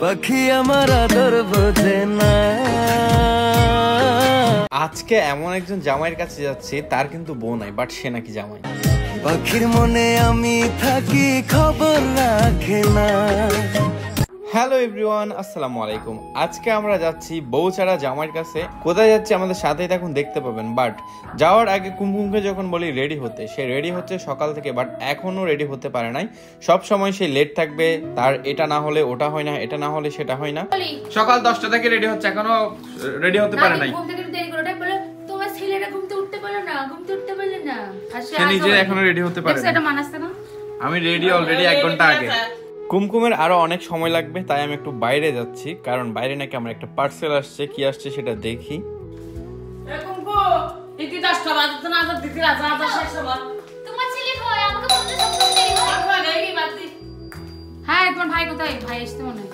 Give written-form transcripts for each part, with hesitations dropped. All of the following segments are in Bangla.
পাখি আমার আদর বোঝে না। আজকে এমন একজন জামাইয়ের কাছে যাচ্ছি, তার কিন্তু বউ নাই, বাট সে নাকি জামাই। পাখির মনে আমি থাকি, খবর রাখে না। হ্যালো এভরিওয়ান, আসসালামু আলাইকুম। আজকে আমরা যাচ্ছি বউ ছাড়া জামাইয়ের কাছে। কোথায় যাচ্ছি আমাদের সাথেই এখন দেখতে পাবেন। বাট যাওয়ার আগে কুমকুমকে যখন বলি রেডি হতে, সে রেডি হচ্ছে সকাল থেকে, বাট এখনো রেডি হতে পারে নাই। সব সময় সে লেট থাকবে, তার এটা না হলে ওটা হয় না, এটা না হলে সেটা হয় না। সকাল 10টা থেকে রেডি হচ্ছে, এখনো রেডি হতে পারে নাই। সে নিজে এখনো রেডি হতে পারে না। আমি রেডি অলরেডি 1 ঘন্টা আগে। কুমকুমের আরো অনেক সময় লাগবে, তাই আমি একটু বাইরে যাচ্ছি, কারণ বাইরে নাকি আমার একটা পার্সেল আসছে। কি আসছে সেটা দেখি। হ্যাঁ, তোমার ভাই কোথায়? ভাই আসতে মনে হয়।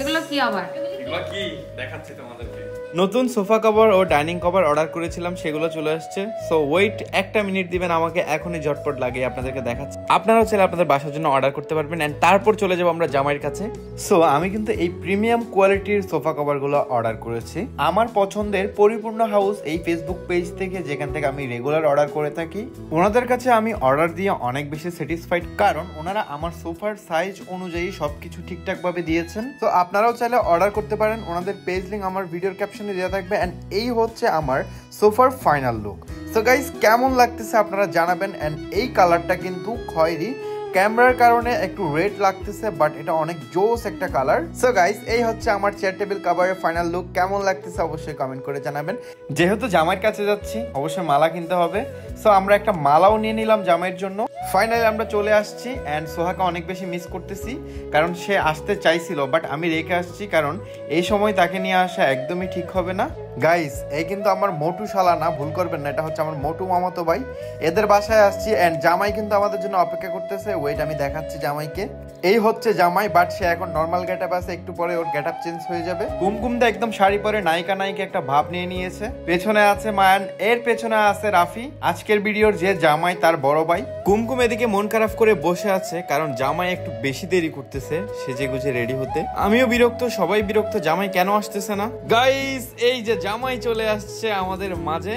এগুলো কি আবার? এগুলো কি দেখাচ্ছি তোমাদেরকে। নতুন সোফা কভার ও ডাইনিং কভার অর্ডার করেছিলাম, সেগুলো চলে আসছে। সো ওয়েট, 1টা মিনিট দিবেন আমাকে, এখনই ঝটপট লাগিয়ে আপনাদেরকে দেখাচ্ছি। আপনারাও চাইলে আপনাদের বাসার জন্য অর্ডার করতে পারবেন, এন্ড তারপর চলে যাবো আমরা জামাইয়ের কাছে। সো আমি কিন্তু এই প্রিমিয়াম কোয়ালিটির সোফা কভারগুলো অর্ডার করেছি আমার পছন্দের পরিপূর্ণ হাউস এই ফেসবুক পেজ থেকে, যেখান থেকে আমি রেগুলার অর্ডার করে থাকি। ওনাদের কাছে আমি অর্ডার দিয়ে অনেক বেশি স্যাটিসফাইড, কারণ ওনারা আমার সোফার সাইজ অনুযায়ী সবকিছু ঠিকঠাক ভাবে দিয়েছেন। তো আপনারাও চাইলে অর্ডার করতে পারেন, ওনাদের পেজ লিংক আমার ভিডিওর ক্যাপশনে দেওয়া থাকবে। এন্ড এই হচ্ছে আমার সোফার ফাইনাল লুক। সো গাইস, কেমন লাগতেছে আপনারা জানাবেন। এন্ড এই কালারটা কিন্তু খয়েরি, ক্যামেরার কারণে একটু রেড লাগতেছে, বাট এটা অনেক জোস একটা কালার। সো গাইস, এই হচ্ছে আমার চেয়ার টেবিল কভারের ফাইনাল লুক। কেমন লাগতেছে অবশ্যই কমেন্ট করে জানাবেন। যেহেতু জামাইয়ের কাছে যাচ্ছি, অবশ্যই মালা কিনতে হবে। সো আমরা একটা মালাও নিয়ে নিলাম জামাইয়ের জন্য। ফাইনালি আমরা চলে আসছি। অ্যান্ড সোহাকে অনেক বেশি মিস করতেছি, কারণ সে আসতে চাইছিল, বাট আমি রেখে আসছি, কারণ এই সময় তাকে নিয়ে আসা একদমই ঠিক হবে না। গাইস, এই কিন্তু আমার মোটু শালা না, ভুল করবেন না, এটা হচ্ছে আমার মোটু মামাতো ভাই। এদের বাসায় আসছি, অ্যান্ড জামাই কিন্তু আমাদের জন্য অপেক্ষা করতেছে। ওয়েট, আমি দেখাচ্ছি জামাইকে। এই হচ্ছে জামাই, বাট সে এখন নর্মাল গেটআপ আছে, একটু পরে ওর গেটআপ চেঞ্জ হয়ে যাবে। কুমকুমদা একদম শাড়ি পরে নায়িকা নায়িকা একটা ভাব নিয়ে নিয়েছে। পেছনে আছে মায়ান, এর পেছনে আছে রাফি, আজকের ভিডিওর যে জামাই তার বড় ভাই। কুমকুম এদিকে মন খারাপ করে বসে আছে, কারণ জামাই একটু বেশি দেরি করতেছে সেজে গুজে রেডি হতে। আমিও বিরক্ত, সবাই বিরক্ত, জামাই কেন আসতেছে না। গাইস, এই যে জামাই চলে আসছে আমাদের মাঝে।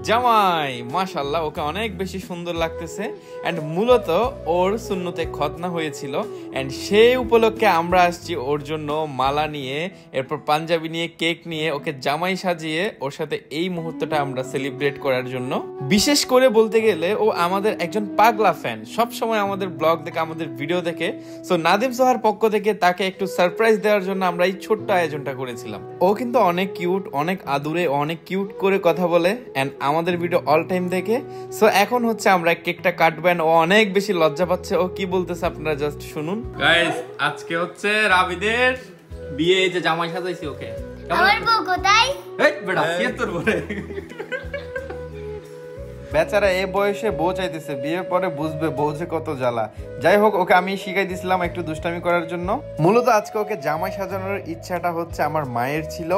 জামাই মাশাআল্লাহ, ওকে অনেক বেশি সুন্দর লাগতেছে। এন্ড মূলত ওর সুন্নতে খতনা হয়েছিল, এন্ড সেই উপলক্ষে আমরা আসছি ওর জন্য মালা নিয়ে, এরপর পাঞ্জাবি নিয়ে, কেক নিয়ে, ওকে জামাই সাজিয়ে ওর সাথে এই মুহূর্তটা আমরা সেলিব্রেট করার জন্য। বিশেষ করে বলতে গেলে ও আমাদের একজন পাগলা ফ্যান, সব সময় আমাদের ব্লগ দেখে, আমাদের ভিডিও দেখে। সো নাদিম সোহার পক্ষ থেকে তাকে একটু সারপ্রাইজ দেওয়ার জন্য আমরা এই ছোট্ট আয়োজনটা করেছিলাম। ও কিন্তু অনেক কিউট, অনেক আদুরে, অনেক কিউট করে কথা বলে, এন্ড আমাদের ভিডিও অল টাইম দেখে। সো এখন হচ্ছে আমরা কেকটা কাটবেন। ও অনেক বেশি লজ্জা পাচ্ছে, ও কি বলতেছে আপনারা জাস্ট শুনুন। গাইস, আজকে হচ্ছে রাবিদের বিয়ে, যে জামাই সাজাইছি ওকে। আমার বউ কোথায়? এই বেটা, কে তোর বলে? বেচারা এই বয়সে বউ চাইতেছে, বিয়ের পরে বুঝবে বউ যে কত জ্বালা। যাই হোক, ওকে আমি শিখাই দিছিলাম একটু দুষ্টামি করার জন্য। মূলত আজকে ওকে জামাই সাজানোর ইচ্ছাটা হচ্ছে আমার মায়ের ছিল,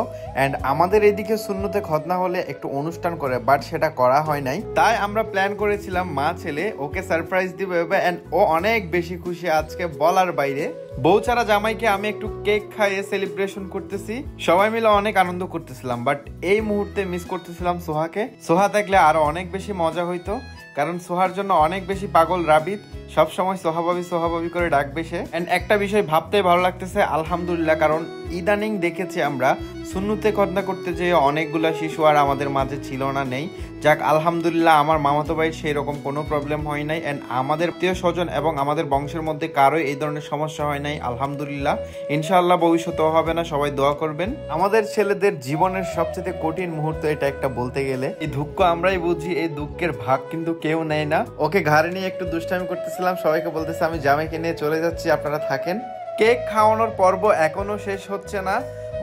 এন্ড আমাদের এইদিকে সুন্নতে খতনা হলে একটু অনুষ্ঠান করে, বাট সেটা করা হয় নাই। তাই আমরা প্ল্যান করেছিলাম মা ছেলে ওকে সারপ্রাইজ দিব, এন্ড ও অনেক বেশি খুশি আজকে বলার বাইরে। বউ ছাড়া জামাইকে আমি একটু কেক খাইয়ে সেলিব্রেশন করতেছি, সবাই মিলে অনেক আনন্দ করতেছিলাম। বাট এই মুহূর্তে মিস করতেছিলাম সোহাকে। সোহা থাকলে আরো অনেক বেশি মজা হইতো, কারণ সোহার জন্য অনেক বেশি পাগল রাবিদ, সব সময় সোহাবাবি সোহাবাবি করে ডাকবে সে। এন্ড একটা বিষয় ভাবতে ভালো লাগতেছে আলহামদুলিল্লাহ, কারণ ইদানিং দেখেছি আমরা সুন্নতে খতনা করতে যেয়ে অনেকগুলা শিশু আর আমাদের মাঝে ছিল না, নেই। যাক আলহামদুলিল্লাহ, আমার মামাতো ভাই সেই রকম কোনো প্রবলেম হয় নাই, এন্ড আমাদের আত্মীয় স্বজন এবং আমাদের বংশের মধ্যে কারোই এই ধরনের সমস্যা হয় নাই আলহামদুলিল্লাহ। ইনশাআল্লাহ ভবিষ্যতেও হবে না, সবাই দোয়া করবেন। আমাদের ছেলেদের জীবনের সবচেয়ে কঠিন মুহূর্ত এটা একটা বলতে গেলে। এই দুঃখ আমরাই বুঝি, এই দুঃখের ভাগ কিন্তু কেউ নেয় না। ওকে ঘাড়ে নিয়ে একটু দুষ্টামি করতেছিলাম, সবাইকে বলতেছে আমি জামাইকে নিয়ে চলে যাচ্ছি, আপনারা থাকেন। কেক খাওয়ানোর পর্ব এখনো শেষ হচ্ছে না।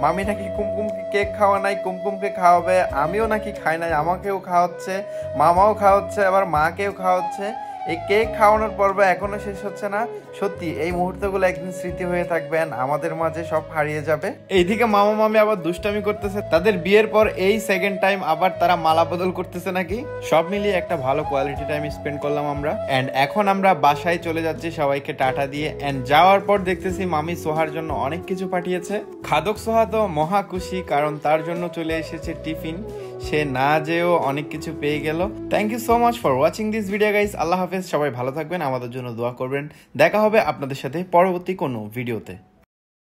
মামি নাকি কুমকুমকে কেক খাওয়া নাই, কুমকুমকে খাওয়াবে, আমিও নাকি খাই নাই, আমাকেও খাওয়াচ্ছে, মামাও খাওয়াচ্ছে, আবার মাকেও খাওয়াচ্ছে। এই কেক খাওয়ানোর পর্ব এখনো শেষ হচ্ছে না। সত্যি এই মুহূর্তগুলো একদিন স্মৃতি হয়ে থাকবেন, আমাদের মাঝে সব হারিয়ে যাবে। এইদিকে মামা মামি আবার দুষ্টামি করতেছে, তাদের বিয়ের পর এই সেকেন্ড টাইম আবার তারা মালা বদল করতেছে নাকি। সব মিলিয়ে একটা ভালো কোয়ালিটি টাইম স্পেন্ড করলাম আমরা। এন্ড এখন আমরা বাসায় চলে যাচ্ছি সবাইকে টাটা দিয়ে। এন্ড যাওয়ার পর দেখতেছি মামি সোহার জন্য অনেক কিছু পাঠিয়েছে। খাদক সোহা তো মহা খুশি, কারণ তার জন্য চলে এসেছে টিফিন। সে না যেও অনেক কিছু পেয়ে গেল। Thank you so much for watching this video guys. আল্লাহ হাফেজ, সবাই ভালো থাকবেন, আমাদের জন্য দোয়া করবেন। দেখা হবে আপনাদের সাথে পরবর্তী কোনো ভিডিওতে।